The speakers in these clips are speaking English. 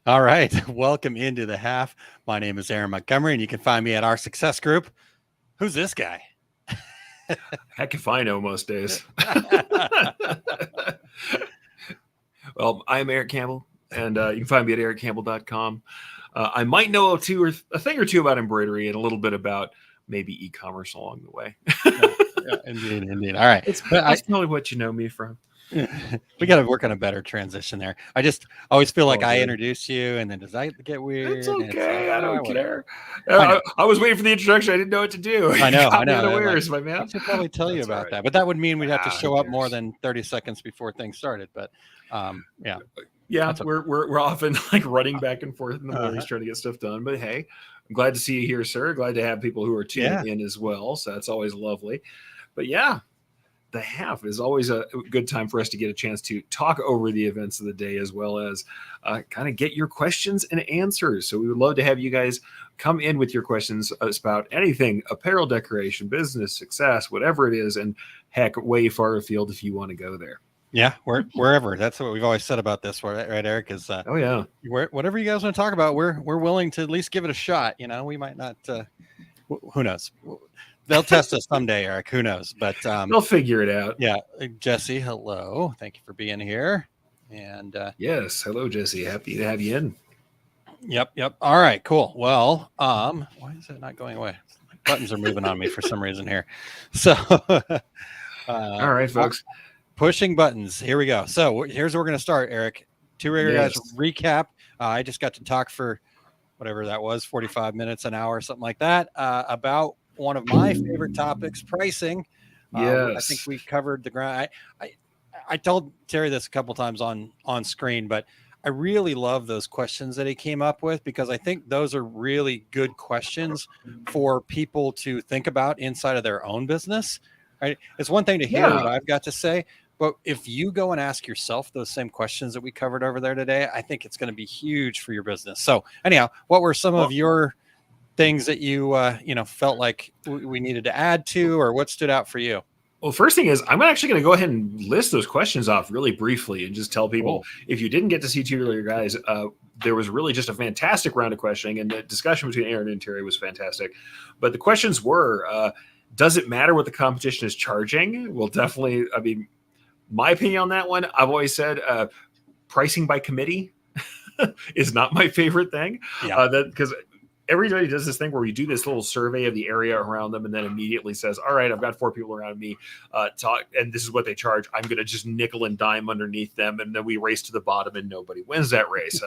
All right. Welcome into the half. My name is Aaron Montgomery, and you can find me at our success group. Who's this guy? Heck if I know most days. Well, I'm Eric Campbell, and you can find me at erichcampbell.com. I might know a thing or two about embroidery and a little bit about maybe e-commerce along the way. Indeed. All right. That's probably what you know me from. We got to work on a better transition there. I just always feel like I introduce you, and then does that get weird? It's okay. I don't care. I was waiting for the introduction. I didn't know what to do. I know. Unawares, my man. I should probably tell you about that, but that would mean we'd have to show up more than 30 seconds before things started. But yeah, we're often like running back and forth in the mornings trying to get stuff done. But hey, I'm glad to see you here, sir. Glad to have people who are tuning in as well. So that's always lovely. But yeah, the half is always a good time for us to get a chance to talk over the events of the day, as well as kind of get your questions and answers. So we would love to have you guys come in with your questions about anything, apparel decoration, business, success, whatever it is, and heck, way far afield if you want to go there. Yeah, wherever. That's what we've always said about this, right, Eric? Is whatever you guys want to talk about, we're willing to at least give it a shot. You know, we might not. Who knows? They'll test us someday, Eric. Who knows? But they'll figure it out. Yeah, Jesse, hello. Thank you for being here. And yes, hello, Jesse. Happy to have you in. Yep. All right, cool. Well, why is it not going away? Buttons are moving on me for some reason here. So, all right, folks. Pushing buttons. Here we go. So here's where we're going to start, Eric. Two regular guys recap. I just got to talk for whatever that was, 45 minutes, an hour, something like that, about one of my favorite topics, pricing. I think we covered the ground. I told Terry this a couple times on screen, but I really love those questions that he came up with, because I think those are really good questions for people to think about inside of their own business. Right? It's one thing to hear what I've got to say, but if you go and ask yourself those same questions that we covered over there today, I think it's going to be huge for your business. So anyhow, what were some of your things that you felt like we needed to add to, or what stood out for you? Well, first thing is, I'm actually going to go ahead and list those questions off really briefly and just tell people, if you didn't get to see two earlier guys, there was really just a fantastic round of questioning, and the discussion between Aaron and Terry was fantastic. But the questions were, does it matter what the competition is charging? Well, definitely. I mean, my opinion on that one, I've always said pricing by committee is not my favorite thing. Because everybody does this thing where we do this little survey of the area around them and then immediately says, all right, I've got 4 people around me, and this is what they charge. I'm going to just nickel and dime underneath them. And then we race to the bottom and nobody wins that race.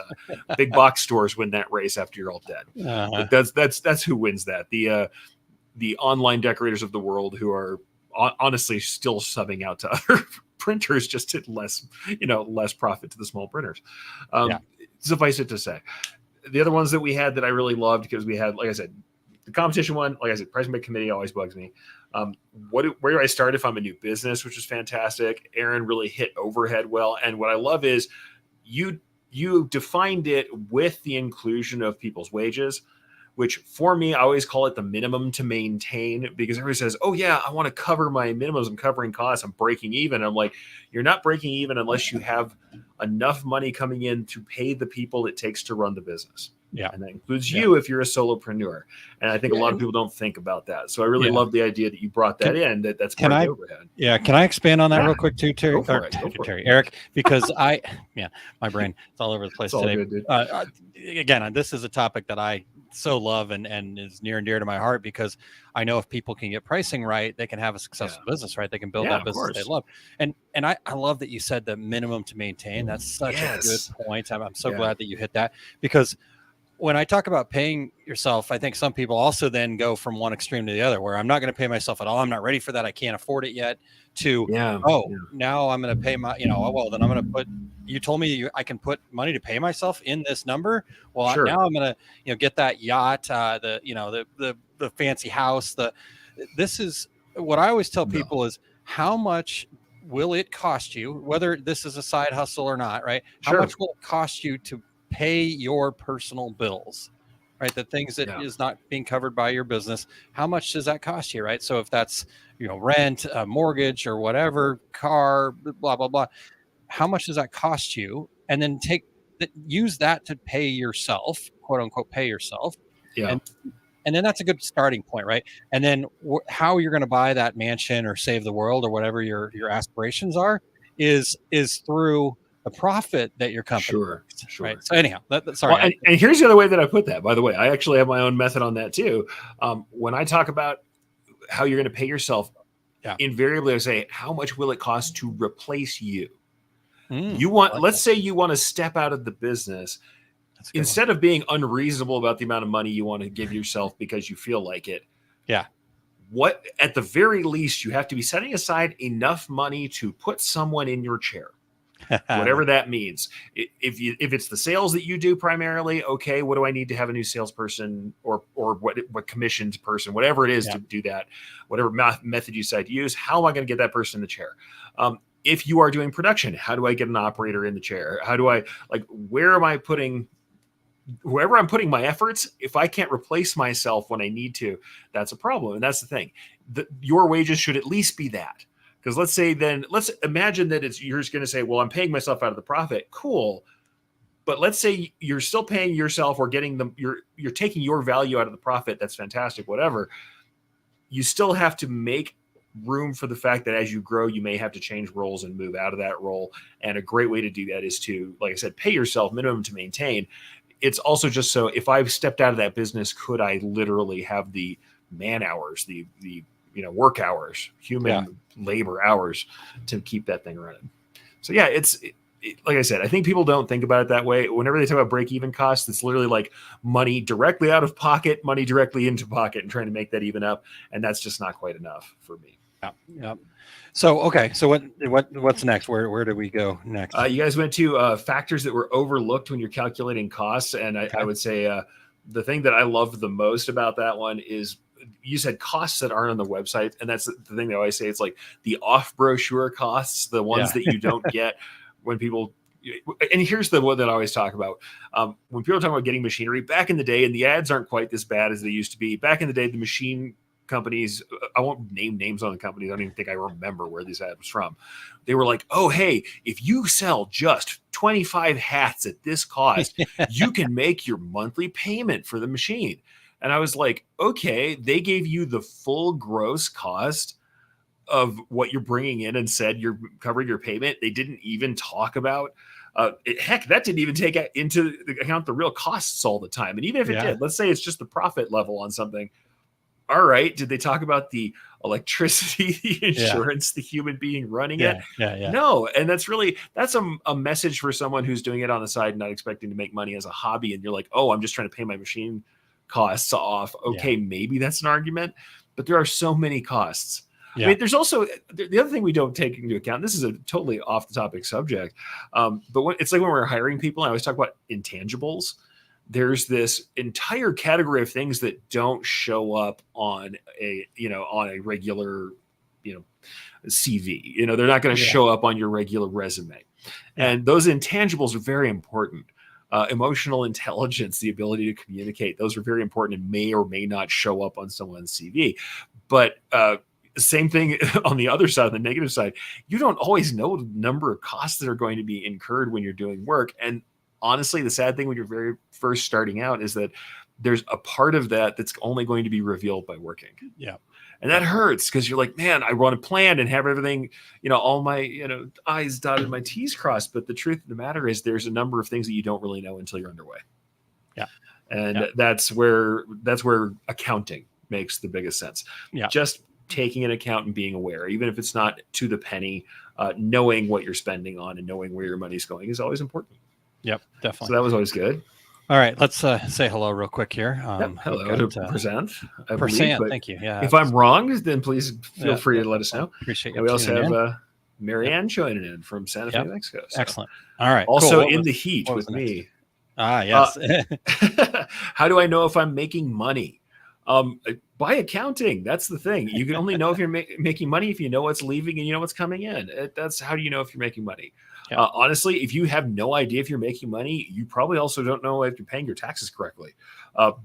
Big box stores win that race after you're all dead. That's who wins that. The online decorators of the world who are honestly still subbing out to other printers just at less profit to the small printers. Suffice it to say, the other ones that we had that I really loved, because we had, like I said, the competition one, like I said, pricing by committee always bugs me. Where do I start if I'm a new business, which is fantastic. Aaron really hit overhead well. And what I love is you defined it with the inclusion of people's wages, which for me, I always call it the minimum to maintain, because everybody says, oh yeah, I want to cover my minimums. I'm covering costs. I'm breaking even. I'm like, you're not breaking even unless you have enough money coming in to pay the people it takes to run the business. Yeah. And that includes you if you're a solopreneur. And I think a lot of people don't think about that. So I really love the idea that you brought that in, that's part of the overhead. Yeah. Can I expand on that real quick too, Terry? Eric, because my brain is all over the place today. Good, again, this is a topic that I so love and is near and dear to my heart, because I know if people can get pricing right, they can have a successful business, right? They can build that business they love. And I love that you said the minimum to maintain. That's such a good point. I'm so glad that you hit that, because when I talk about paying yourself, I think some people also then go from one extreme to the other, where I'm not going to pay myself at all. I'm not ready for that. I can't afford it yet. Now I'm going to pay my, then I'm going to put, you told me I can put money to pay myself in this number. Well, now I'm going to, get that yacht, the fancy house. This is what I always tell people is, how much will it cost you, whether this is a side hustle or not, right? How much will it cost you to pay your personal bills, right? The things that is not being covered by your business. How much does that cost you, right? So if that's, rent, mortgage or whatever, car, blah, blah, blah, how much does that cost you? And then take use that to pay yourself, quote unquote, pay yourself. Yeah. And then that's a good starting point, right? And then how you're going to buy that mansion or save the world or whatever your aspirations are is through the profit that your company makes, right? So anyhow, sorry. Well, and here's the other way that I put that, by the way. I actually have my own method on that too. When I talk about how you're going to pay yourself, invariably I say, how much will it cost to replace you? Let's say you want to step out of the business. Instead of being unreasonable about the amount of money you want to give yourself because you feel like it. Yeah. What, at the very least, you have to be setting aside enough money to put someone in your chair. Whatever that means. If it's the sales that you do primarily, okay, what do I need to have a new salesperson or what commissioned person, whatever it is to do that, whatever method you decide to use, how am I going to get that person in the chair? If you are doing production, how do I get an operator in the chair? How do I, where am I putting, wherever I'm putting my efforts, if I can't replace myself when I need to, that's a problem. And that's the thing. Your wages should at least be that. Because let's imagine that you're just going to say, well, I'm paying myself out of the profit. Cool. But let's say you're still paying yourself or getting them, you're taking your value out of the profit. That's fantastic, whatever. You still have to make room for the fact that as you grow, you may have to change roles and move out of that role. And a great way to do that is to, like I said, pay yourself minimum to maintain. It's also just so if I've stepped out of that business, could I literally have the man hours, the work hours, human labor hours to keep that thing running? So yeah, it's like I said, I think people don't think about it that way. Whenever they talk about break-even costs, it's literally like money directly out of pocket, money directly into pocket, and trying to make that even up. And that's just not quite enough for me. Yeah. So, okay. So what's next? Where do we go next? You guys went to factors that were overlooked when you're calculating costs. And I would say the thing that I loved the most about that one is you said costs that aren't on the website. And that's the thing they always say. It's like the off brochure costs, the ones that you don't get when people. And here's the one that I always talk about. When people talk about getting machinery back in the day, and the ads aren't quite this bad as they used to be. Back in the day, the machine companies, I won't name names on the companies. I don't even think I remember where this ad was from. They were like, oh, hey, if you sell just 25 hats at this cost, you can make your monthly payment for the machine. And I was like, okay, they gave you the full gross cost of what you're bringing in and said you're covering your payment. They didn't even talk about heck, that didn't even take into account the real costs all the time. And even if it did, let's say it's just the profit level on something. All right. Did they talk about the electricity, the insurance, the human being running it? Yeah. No. And that's a message for someone who's doing it on the side, not expecting to make money as a hobby. And you're like, oh, I'm just trying to pay my machine costs off. Okay. Maybe that's an argument, but there are so many costs. I mean, there's also the other thing we don't take into account. This is a totally off the topic subject. But it's like when we're hiring people, I always talk about intangibles. There's this entire category of things that don't show up on a regular, CV. They're not going to show up on your regular resume. And those intangibles are very important. Emotional intelligence, the ability to communicate, those are very important and may or may not show up on someone's CV. But same thing on the other side, on the negative side, you don't always know the number of costs that are going to be incurred when you're doing work. And honestly, the sad thing when you're very first starting out is that there's a part of that that's only going to be revealed by working. Yeah. And that hurts because you're like, man, I want to plan and have everything, all my, I's dotted, my T's crossed. But the truth of the matter is there's a number of things that you don't really know until you're underway. Yeah. And that's where accounting makes the biggest sense. Yeah. Just taking an account and being aware, even if it's not to the penny, knowing what you're spending on and knowing where your money's going is always important. Yep, definitely. So that was always good. All right, let's say hello real quick here. Hello to Present. Thank you. Yeah. If I'm wrong, then please feel free to let us know. Appreciate you. And we also have Marianne joining in from Santa Fe, New Mexico. So. Excellent. All right. Also in the heat with me. Yes. How do I know if I'm making money? By accounting. That's the thing. You can only know if you're making money if you know what's leaving and you know what's coming in. That's how do you know if you're making money. Yeah. Honestly, if you have no idea if you're making money, you probably also don't know if you're paying your taxes correctly.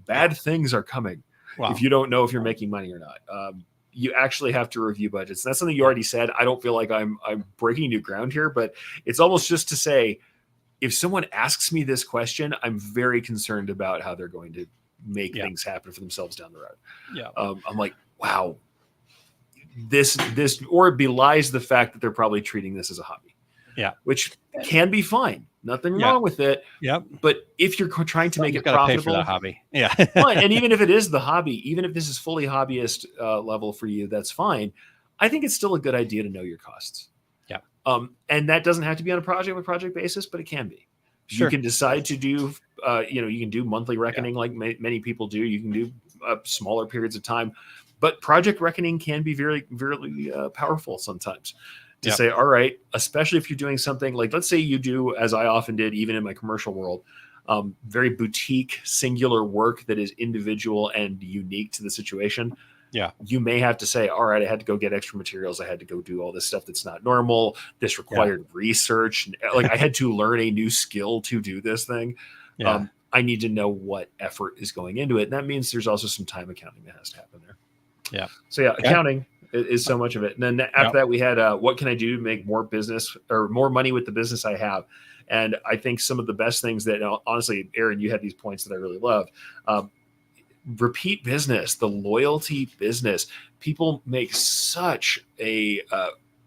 Bad things are coming if you don't know if you're making money or not. You actually have to review budgets. That's something you already said. I don't feel like I'm breaking new ground here, but it's almost just to say, if someone asks me this question, I'm very concerned about how they're going to make things happen for themselves down the road. Yeah. I'm like, wow, this, or it belies the fact that they're probably treating this as a hobby. Yeah. Which can be fine. Nothing wrong with it. Yep. But if you're trying to make it profitable, pay for that hobby. Yeah. Well, and even if it is the hobby, even if this is fully hobbyist level for you, that's fine. I think it's still a good idea to know your costs. Yeah. And that doesn't have to be on a project by project basis, but it can be. Sure. You can decide to do, you can do monthly reckoning like many people do. You can do smaller periods of time, but project reckoning can be very, very powerful sometimes. To say, all right, especially if you're doing something like, let's say you do, as I often did, even in my commercial world, very boutique, singular work that is individual and unique to the situation. Yeah. You may have to say, all right, I had to go get extra materials. I had to go do all this stuff that's not normal. This required research. Like I had to learn a new skill to do this thing. Yeah. I need to know what effort is going into it. And that means there's also some time accounting that has to happen there. Yeah. So accounting is so much of it. And then after that, we had what can I do to make more business or more money with the business I have? And I think some of the best things that, honestly, Aaron, you had these points that I really love. Repeat business, the loyalty business. People make such a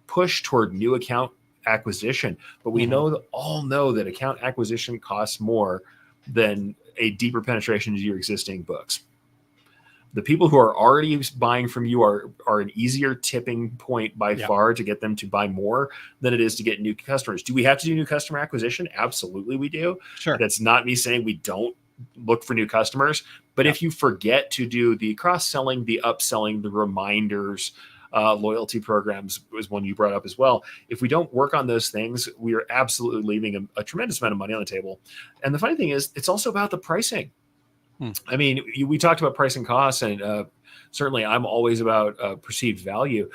push toward new account acquisition, but we all know that account acquisition costs more than a deeper penetration into your existing books. The people who are already buying from you are an easier tipping point by far to get them to buy more than it is to get new customers. Do we have to do new customer acquisition? Absolutely, we do. Sure. That's not me saying we don't look for new customers, but if you forget to do the cross-selling, the upselling, the reminders, loyalty programs was one you brought up as well. If we don't work on those things, we are absolutely leaving a tremendous amount of money on the table. And the funny thing is, it's also about the pricing. I mean, we talked about pricing costs, and certainly I'm always about perceived value.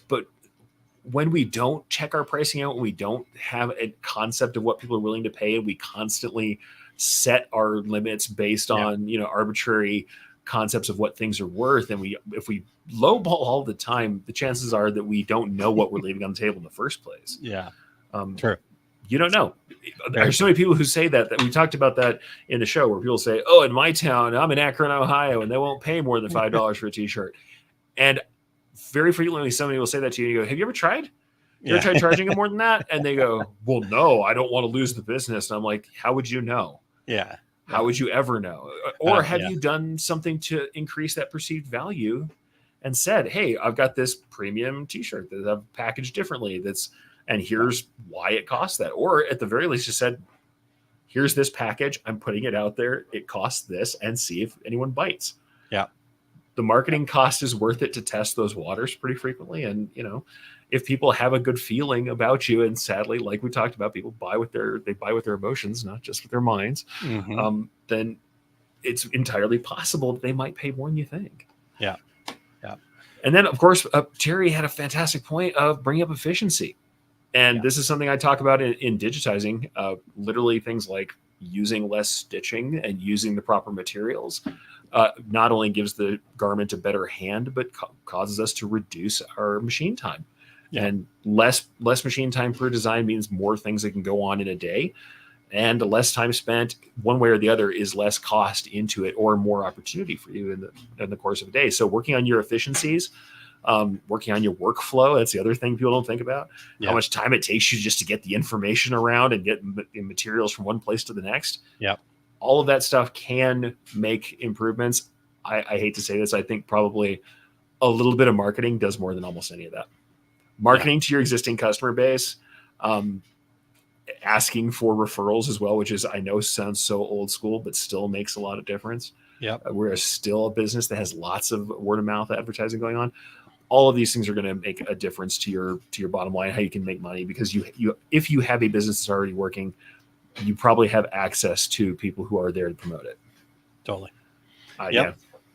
But when we don't check our pricing out, when we don't have a concept of what people are willing to pay, and we constantly set our limits based on arbitrary concepts of what things are worth, and if we lowball all the time, the chances are that we don't know what we're leaving on the table in the first place. Yeah, true. You don't know. There's so many people who say that we talked about that in the show, where people say, oh, in my town, I'm in Akron, Ohio, and they won't pay more than $5 for a t-shirt. And very frequently somebody will say that to you and you go, have you ever tried? You ever tried charging them more than that? And they go, well, no, I don't want to lose the business. And I'm like, how would you know? Yeah. How would you ever know? Or have you done something to increase that perceived value and said, hey, I've got this premium t-shirt that I've packaged differently and here's why it costs that. Or at the very least, you said, here's this package. I'm putting it out there. It costs this, and see if anyone bites. Yeah. The marketing cost is worth it to test those waters pretty frequently. And, if people have a good feeling about you, and sadly, like we talked about, people buy with their emotions, not just with their minds, then it's entirely possible that they might pay more than you think. Yeah. Yeah. And then, of course, Terry had a fantastic point of bringing up efficiency. And this is something I talk about in digitizing, literally things like using less stitching and using the proper materials. Not only gives the garment a better hand, but causes us to reduce our machine time. Yeah. And less machine time per design means more things that can go on in a day. And less time spent one way or the other is less cost into it, or more opportunity for you in the course of a day. So working on your efficiencies, working on your workflow. That's the other thing people don't think about. How much time it takes you just to get the information around and get materials from one place to the next. Yeah. All of that stuff can make improvements. I hate to say this. I think probably a little bit of marketing does more than almost any of that. Marketing to your existing customer base, asking for referrals as well, which is, I know sounds so old school, but still makes a lot of difference. Yeah. We're still a business that has lots of word of mouth advertising going on. All of these things are going to make a difference to your bottom line, how you can make money, because if you have a business that's already working, you probably have access to people who are there to promote it. Totally. Yeah.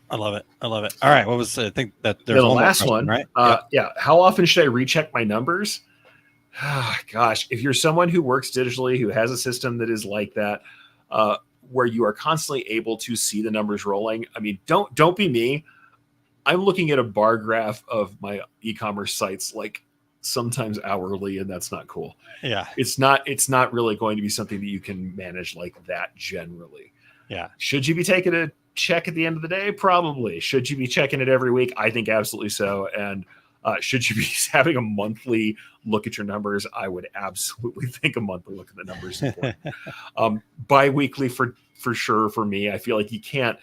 I love it. I love it. All right. What was, I think that there's the last one, right? Yeah. How often should I recheck my numbers? Gosh, if you're someone who works digitally, who has a system that is like that, where you are constantly able to see the numbers rolling. I mean, don't be me. I'm looking at a bar graph of my e-commerce sites like sometimes hourly, and that's not cool. Yeah. It's not really going to be something that you can manage like that generally. Yeah. Should you be taking a check at the end of the day? Probably. Should you be checking it every week? I think absolutely so. And should you be having a monthly look at your numbers? I would absolutely think a monthly look at the numbers is important. Bi-weekly for sure for me. I feel like you can't,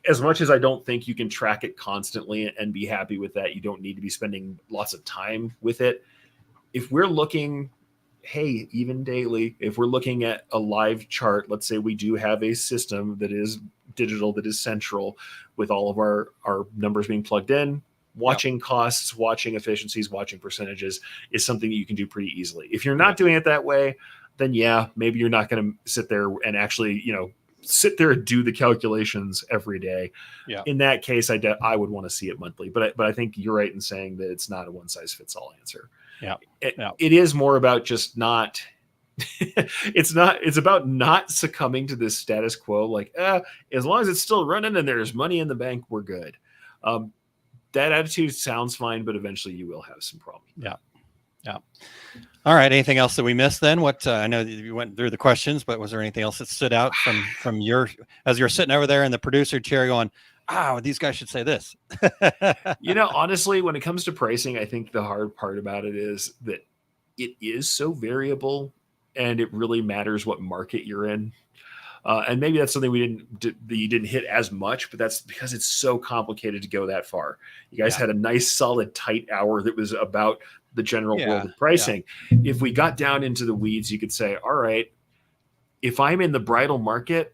as much as I don't think you can track it constantly and be happy with that, you don't need to be spending lots of time with it. If we're looking, hey, even daily, if we're looking at a live chart, let's say we do have a system that is digital, that is central, with all of our numbers being plugged in, watching costs, watching efficiencies, watching percentages is something that you can do pretty easily. If you're not doing it that way, then yeah, maybe you're not going to sit there and actually, sit there and do the calculations every day. Yeah. In that case, I would want to see it monthly, but I think you're right in saying that it's not a one size fits all answer. Yeah. It is more about just not, it's about not succumbing to this status quo. Like, as long as it's still running and there's money in the bank, we're good. That attitude sounds fine, but eventually you will have some problems. Yeah. Yeah. All right. Anything else that we missed then? What I know you went through the questions, but was there anything else that stood out from your, as you're sitting over there in the producer chair going, these guys should say this? Honestly, when it comes to pricing, I think the hard part about it is that it is so variable and it really matters what market you're in. And maybe that's something that you didn't hit as much, but that's because it's so complicated to go that far. You guys had a nice, solid, tight hour that was about the general world of pricing. Yeah. If we got down into the weeds, you could say, all right, if I'm in the bridal market,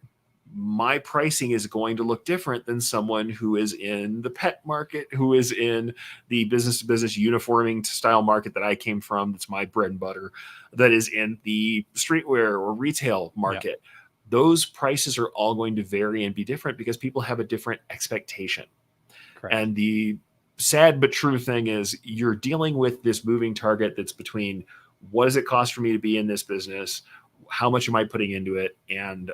my pricing is going to look different than someone who is in the pet market, who is in the business-to-business uniforming style market that I came from. That's my bread and butter. That is in the streetwear or retail market. Yeah. Those prices are all going to vary and be different because people have a different expectation. Correct. And the sad but true thing is you're dealing with this moving target that's between what does it cost for me to be in this business, how much am I putting into it, and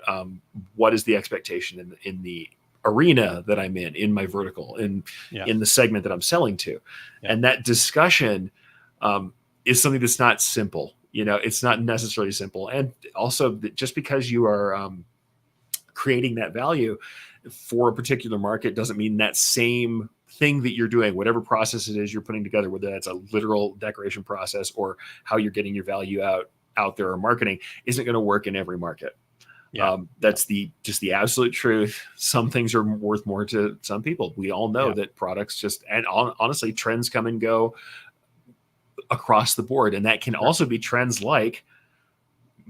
what is the expectation in the arena that I'm in my vertical, in the segment that I'm selling to. Yeah. And that discussion is something that's not simple. It's not necessarily simple. And also, just because you are creating that value for a particular market doesn't mean that same thing that you're doing, whatever process it is you're putting together, whether that's a literal decoration process or how you're getting your value out there or marketing, isn't going to work in every market. Yeah. That's just the absolute truth. Some things are worth more to some people. We all know that products honestly, trends come and go across the board. And that can also be trends like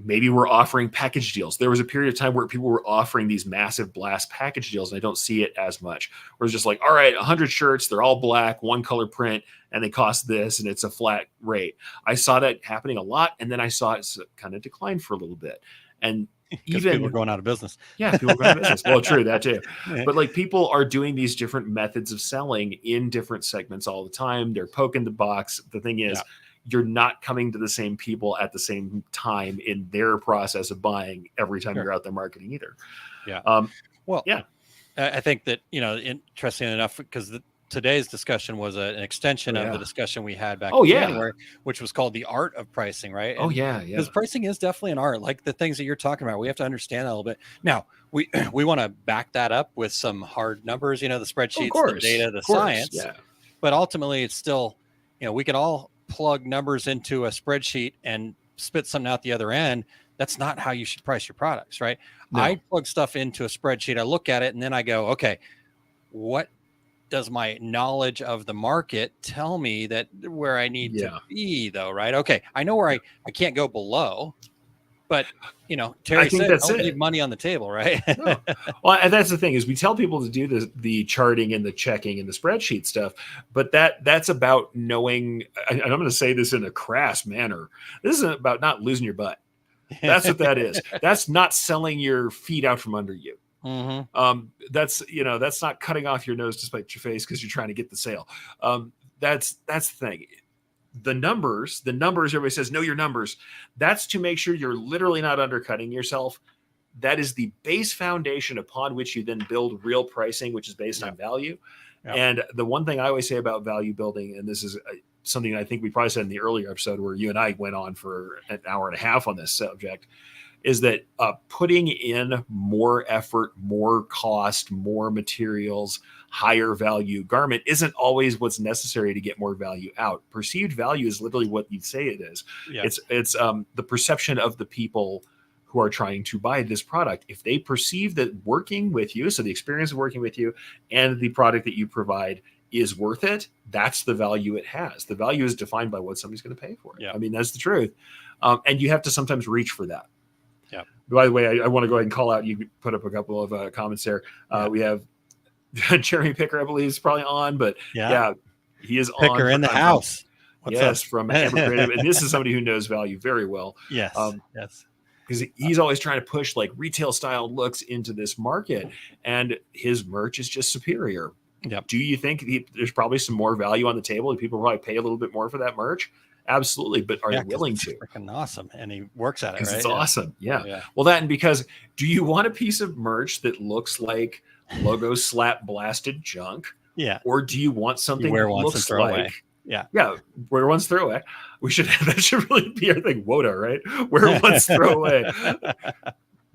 maybe we're offering package deals. There was a period of time where people were offering these massive blast package deals, and I don't see it as much. Where it's just like, all right, 100 shirts, they're all black, one color print, and they cost this, and it's a flat rate. I saw that happening a lot, and then I saw it kind of decline for a little bit. And even people are going out of business. Yeah, people are going out of business. Well, true, that too. But like people are doing these different methods of selling in different segments all the time. They're poking the box. The thing is, you're not coming to the same people at the same time in their process of buying every time you're out there marketing either. Yeah. I think that, interesting enough, because today's discussion was an extension of the discussion we had back in January, which was called the art of pricing, right? And because pricing is definitely an art, like the things that you're talking about. We have to understand that a little bit. Now, we want to back that up with some hard numbers, the spreadsheets, the data, the science. Yeah. But ultimately, it's still, we can all plug numbers into a spreadsheet and spit something out the other end. That's not how you should price your products, right? No. I plug stuff into a spreadsheet, I look at it, and then I go, okay, what does my knowledge of the market tell me that where I need to be, though, right? Okay, I know where I can't go below, but Terry said don't leave money on the table, right? No. Well, and that's the thing is we tell people to do the charting and the checking and the spreadsheet stuff, but that's about knowing. And I'm going to say this in a crass manner. This isn't about not losing your butt. That's what that is. That's not selling your feet out from under you. Mm-hmm. That's not cutting off your nose to spite your face because you're trying to get the sale. That's the thing. The numbers, everybody says, know your numbers. That's to make sure you're literally not undercutting yourself. That is the base foundation upon which you then build real pricing, which is based on value. Yep. And the one thing I always say about value building, and this is something I think we probably said in the earlier episode where you and I went on for an hour and a half on this subject, is that putting in more effort, more cost, more materials, higher value garment isn't always what's necessary to get more value out. Perceived value is literally what you say it is. Yeah. It's the perception of the people who are trying to buy this product. If they perceive that working with you, so the experience of working with you and the product that you provide is worth it, that's the value it has. The value is defined by what somebody's going to pay for it. Yeah. I mean, that's the truth. And you have to sometimes reach for that. Yeah. By the way, I want to go ahead and call out, you put up a couple of comments there. We have Jeremy Picker, I believe, is probably on, but yeah he is Picker on. Picker in the house. What's up? From Amber Creative. And this is somebody who knows value very well. Yes. Yes. Because he's always trying to push like retail style looks into this market, and his merch is just superior. Yep. Do you think there's probably some more value on the table and people probably pay a little bit more for that merch? Absolutely. But are they willing to? Freaking awesome. And he works at it, right? It's awesome. Yeah. Well, that, and because do you want a piece of merch that looks like logo slap blasted junk? Yeah. Or do you want something that looks like away. Yeah. Wear once, throw away. We should have, that should really be our thing. WOTA, right? Wear once, throw away.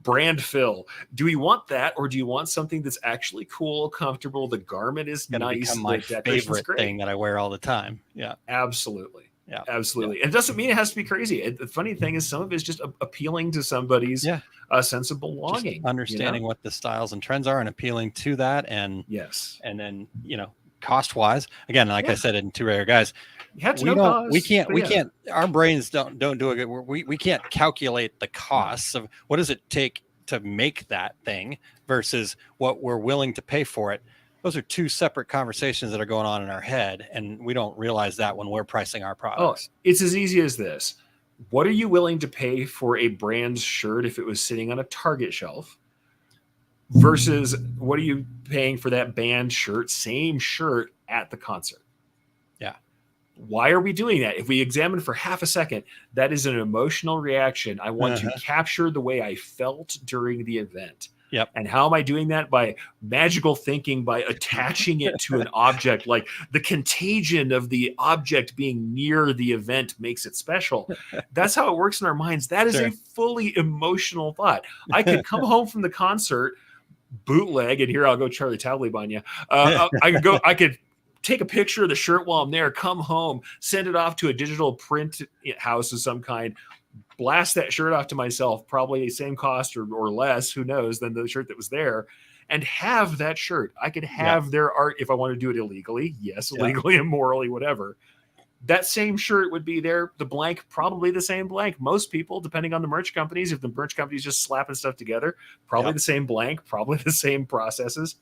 Brand fill. Do we want that, or do you want something that's actually cool, comfortable? The garment is nice. Become my favorite thing that I wear all the time. Yeah. Absolutely. Yeah. Absolutely. And it doesn't mean it has to be crazy. The funny thing is some of it's just appealing to somebody's sense of belonging. Just understanding what the styles and trends are and appeaing to that. And and then, cost wise, again, like I said, in Two Rare Guys, we can't, our brains don't do it. We can't calculate the costs of what does it take to make that thing versus what we're willing to pay for it. Those are two separate conversations that are going on in our head, and we don't realize that when we're pricing our products. It's as easy as this. What are you willing to pay for a brand's shirt if it was sitting on a Target shelf versus what are you paying for that band shirt, same shirt at the concert? Yeah. Why are we doing that? If we examine for half a second, that is an emotional reaction. I want to capture the way I felt during the event. Yep. And how am I doing that? By magical thinking, by attaching it to an object. Like the contagion of the object being near the event makes it special. That's how it works in our minds. That is a fully emotional thought. I could come home from the concert, bootleg, and here I'll go Charlie Talley on you. I could take a picture of the shirt while I'm there, come home, send it off to a digital print house of some kind, blast that shirt off to myself, probably the same cost or less, who knows, than the shirt that was there, and have that shirt. I could have their art if I want to do it illegally. Yes, illegally, immorally, whatever. That same shirt would be there, the blank, probably the same blank. Most people, depending on the merch companies, if the merch companies just slapping stuff together, probably the same blank, probably the same processes.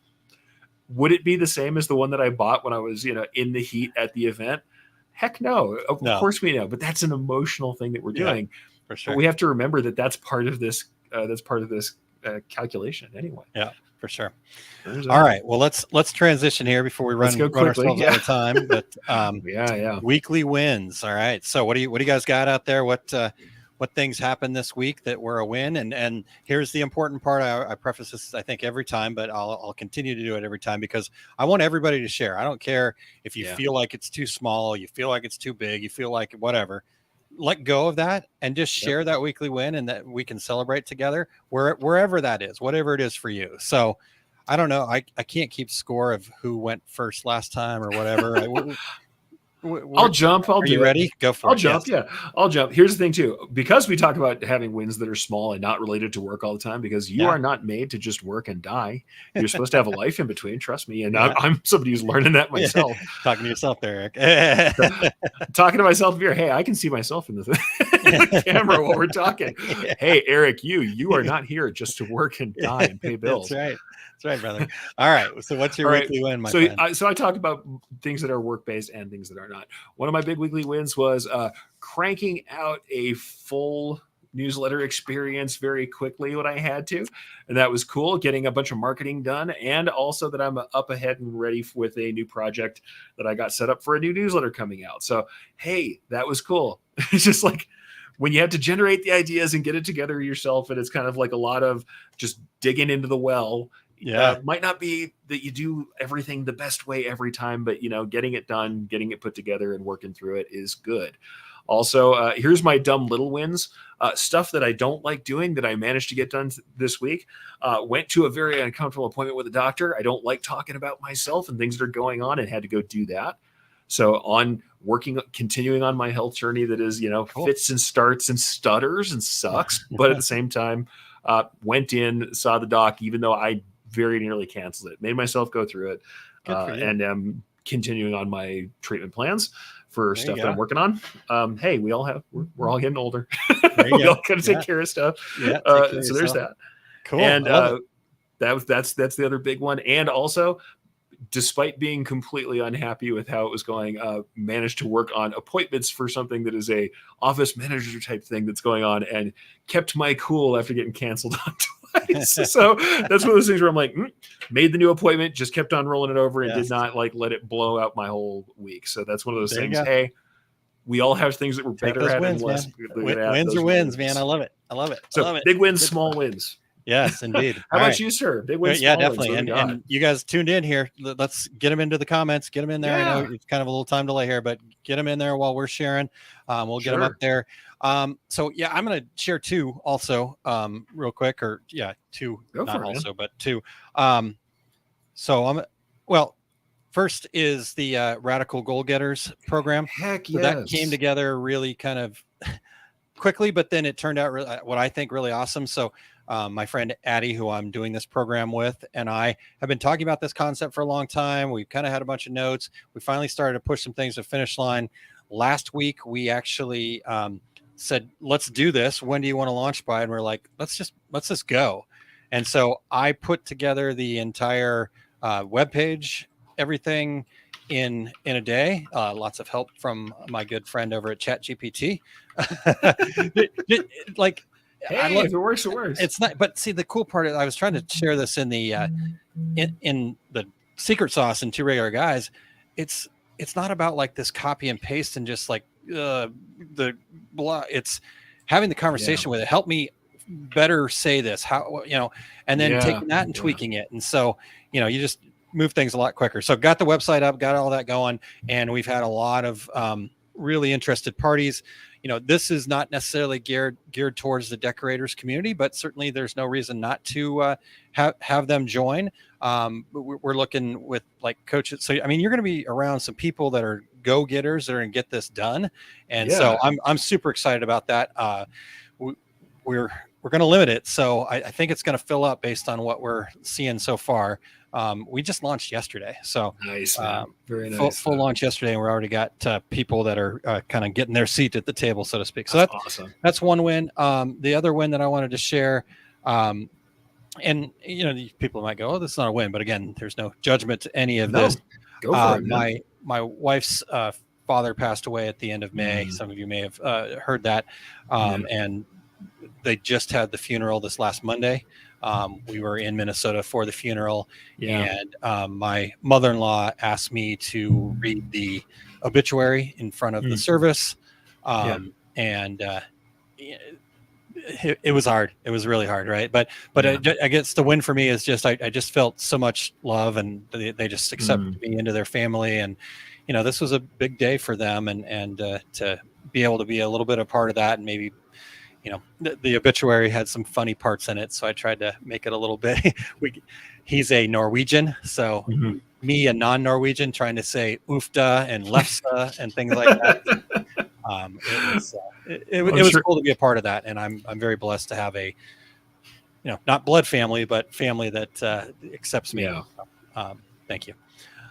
Would it be the same as the one that I bought when I was, in the heat at the event? Heck no. Of course we know, but that's an emotional thing that we're doing. For sure. But we have to remember that that's part of this. Calculation anyway. Yeah, for sure. All right. Well, let's transition here before we run ourselves out of time. But weekly wins. All right. So what do you guys got out there? What things happened this week that were a win? And here's the important part. I preface this, I think, every time, but I'll continue to do it every time because I want everybody to share. I don't care if you feel like it's too small, you feel like it's too big, you feel like whatever. Let go of that and just share that weekly win, and that we can celebrate together wherever that is, whatever it is for you. So I don't know. I can't keep score of who went first last time or whatever. I'll jump. Are you ready? Go for it. I'll jump. Yeah, I'll jump. Here's the thing too, because we talk about having wins that are small and not related to work all the time, because you are not made to just work and die. You're supposed to have a life in between. Trust me. And I'm somebody who's learning that myself. Talking to yourself there, Eric. Talking to myself here. Hey, I can see myself in the camera while we're talking. Hey, Eric, you are not here just to work and die and pay bills. That's right. That's right, brother. All right. So what's your weekly win, my friend? So I talk about things that are work-based and things that are not. One of my big weekly wins was cranking out a full newsletter experience very quickly when I had to. And that was cool, getting a bunch of marketing done. And also that I'm up ahead and ready with a new project that I got set up for a new newsletter coming out. So, hey, that was cool. It's just like, when you have to generate the ideas and get it together yourself, and it's kind of like a lot of just digging into the well, Might not be that you do everything the best way every time, but getting it done, getting it put together and working through it is good. Also, here's my dumb little wins. Stuff that I don't like doing that I managed to get done this week. Went to a very uncomfortable appointment with a doctor. I don't like talking about myself and things that are going on, and had to go do that. So continuing on my health journey that is, Cool. fits and starts and stutters and sucks. But at the same time, went in, saw the doc, even though I very nearly canceled it, made myself go through it, and am continuing on my treatment plans for stuff that I'm working on. Hey, we're all getting older. We all got to take care of stuff. So there's that. Cool. And that's the other big one. And also, despite being completely unhappy with how it was going, managed to work on appointments for something that is a office manager type thing that's going on, and kept my cool after getting canceled on twice. So that's one of those things where I'm like, made the new appointment, just kept on rolling it over, and did not let it blow out my whole week. So that's one of those things. Hey, we all have things that we're better at and less good at. Wins are wins, man. I love it. So big wins, small wins. Yes, indeed. How about you, sir? Big wins, yeah, definitely. And you guys tuned in here. Let's get them into the comments. Get them in there. I know it's kind of a little time delay here, but get them in there while we're sharing. We'll get them up there. So yeah, I'm going to share two also, real quick, two, but two. First is the Radical Goal Getters program. Heck yes. So that came together really kind of quickly, but then it turned out what I think really awesome. So my friend Addie, who I'm doing this program with, and I have been talking about this concept for a long time. We've kind of had a bunch of notes. We finally started to push some things to finish line. Last week, we actually said, let's do this. When do you want to launch by? And we're like, let's just go. And so I put together the entire webpage, everything in a day. Lots of help from my good friend over at ChatGPT. Hey, if it works, it works. It's not, but see, the cool part is I was trying to share this in the in the secret sauce and Two Regular Guys. It's not about like this copy and paste and just like the blah. It's having the conversation with it. Help me better say this. How, and then taking that and tweaking it. And so, you just move things a lot quicker. So got the website up, got all that going, and we've had a lot of really interested parties. This is not necessarily geared towards the decorators community, but certainly there's no reason not to have them join. We're looking with like coaches. So, I mean, you're going to be around some people that are go-getters that are going to get this done. And so I'm super excited about that. We're going to limit it. So I think it's going to fill up based on what we're seeing so far. We just launched yesterday. So nice, very nice. Full launch yesterday. And we already got people that are kind of getting their seat at the table, so to speak. So that's awesome. That's one win. The other win that I wanted to share, and people might go, oh, this is not a win, but again, there's no judgment to any of this. Go for it, my wife's father passed away at the end of May. Some of you may have heard that. And they just had the funeral this last Monday. We were in Minnesota for the funeral, and my mother-in-law asked me to read the obituary in front of the service. And it was hard. It was really hard. Right. But I guess the win for me is just, I just felt so much love, and they just accepted me into their family. And, this was a big day for them, and to be able to be a little bit a part of that, and maybe, the obituary had some funny parts in it, so I tried to make it a little bit. He's a Norwegian, so me, a non-Norwegian, trying to say "ufta" and "lefsa" and things like that. It was cool to be a part of that, and I'm very blessed to have a, not blood family, but family that accepts me. Thank you.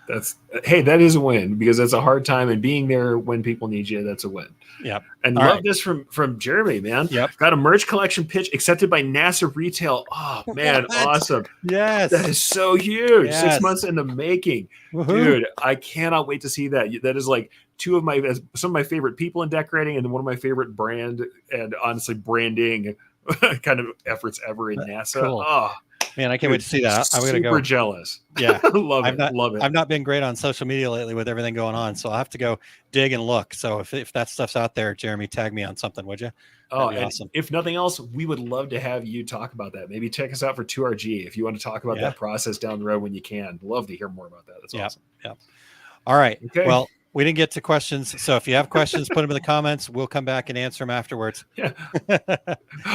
That is a win, because that's a hard time, and being there when people need you, that's a win. Yep. And love this from Jeremy, man. Yep. Got a merch collection pitch accepted by NASA Retail. Oh man, awesome. Yes. That is so huge. Yes. 6 months in the making. Woo-hoo. Dude, I cannot wait to see that. That is like some of my favorite people in decorating, and one of my favorite brand and honestly branding kind of efforts ever in NASA. Cool. Oh, Man, I can't wait to see that. I'm gonna go. Super jealous. Yeah, love it. I've not been great on social media lately with everything going on, so I'll have to go dig and look. So if that stuff's out there, Jeremy, tag me on something, would you? That'd be awesome. If nothing else, we would love to have you talk about that. Maybe check us out for 2RG if you want to talk about that process down the road when you can. Love to hear more about that. That's awesome. Yeah. All right. Okay. Well, we didn't get to questions, so if you have questions, put them in the comments. We'll come back and answer them afterwards. Yeah.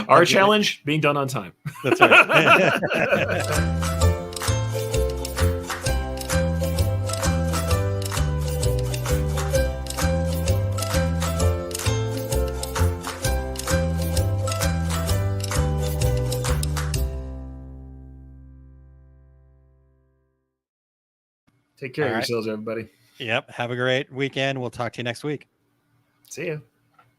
Our challenge being done on time. That's right. Take care of yourselves, everybody. Yep. Have a great weekend. We'll talk to you next week. See ya.